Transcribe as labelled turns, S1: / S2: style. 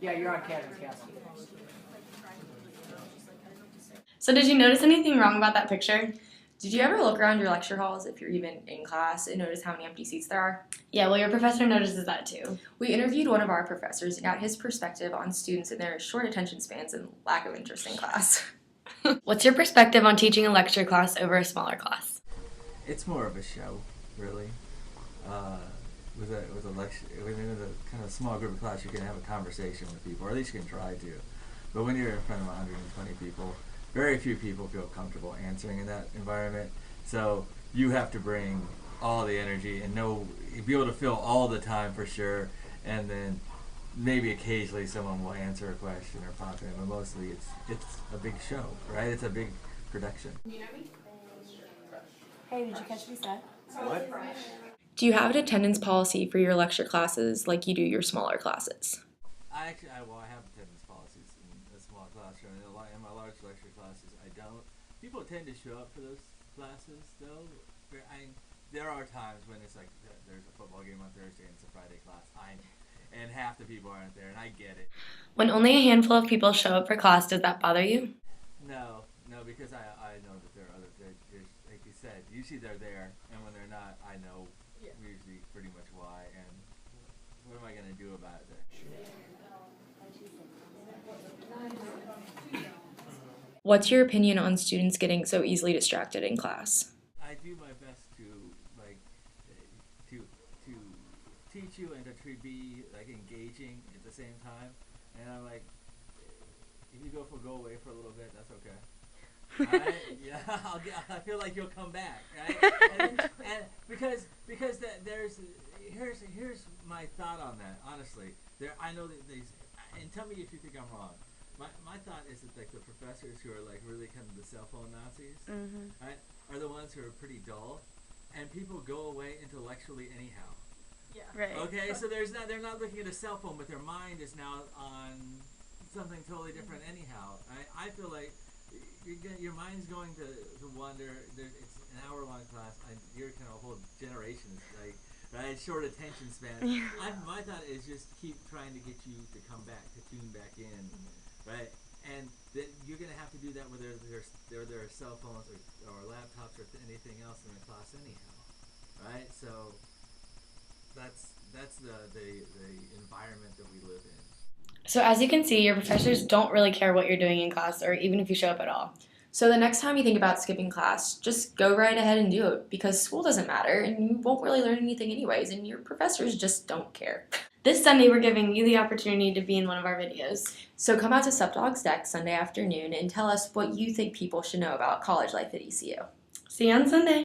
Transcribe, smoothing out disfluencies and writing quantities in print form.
S1: Yeah, you're on Kevin Cassidy.
S2: So did you notice anything wrong about that picture? Did you ever look around your lecture halls if you're even in class and notice how many empty seats there are? Yeah, well, your professor notices that too. We interviewed one of our professors and got his perspective on students and their short attention spans and lack of interest in class. What's your perspective on teaching a lecture class over a smaller class?
S3: It's more of a show, really. With a lecture, with a kind of small group of class, you can have a conversation with people, or at least you can try to. But when you're in front of 120 people, very few people feel comfortable answering in that environment. So you have to bring all the energy and be able to fill all the time for sure. And then maybe occasionally someone will answer a question or pop in, but mostly it's a big show, right? It's a big production.
S4: Hey, did you catch what he said?
S1: What?
S2: Do you have an attendance policy for your lecture classes like you do your smaller classes?
S3: I have attendance policies in a small classroom. In my large lecture classes, I don't. People tend to show up for those classes, though. There are times when it's like there's a football game on Thursday and it's a Friday class, and half the people aren't there, and I get it.
S2: When only a handful of people show up for class, does that bother you?
S3: No, because I know that there are other things. Like you said, usually they're there, and when they're not, I know usually pretty much why, and what am I going to do about it then?
S2: What's your opinion on students getting so easily distracted in class?
S3: I do my best to teach you and to be engaging at the same time. And I'm like, if you go away for a little bit, that's okay. Right? Yeah, I feel like you'll come back, right? and because here's my thought on that. Honestly, I know that these, and tell me if you think I'm wrong. My thought is that the professors who are really kind of the cell phone Nazis, right, are the ones who are pretty dull, and people go away intellectually anyhow.
S4: Yeah. Right.
S3: Okay, so they're not looking at a cell phone, but their mind is now on something totally different anyhow. I feel like your mind's going to wander. It's an hour-long class. You're kind of a whole generation, right? Short attention span. My thought is just keep trying to get you to come back, to tune back in, right? And you're going to have to do that whether there are cell phones or laptops or anything else in the class anyhow, right? So that's the environment that we live in.
S2: So as you can see, your professors don't really care what you're doing in class or even if you show up at all. So the next time you think about skipping class, just go right ahead and do it because school doesn't matter and you won't really learn anything anyways and your professors just don't care. This Sunday we're giving you the opportunity to be in one of our videos. So come out to Sup Dogs Deck Sunday afternoon and tell us what you think people should know about college life at ECU. See you on Sunday!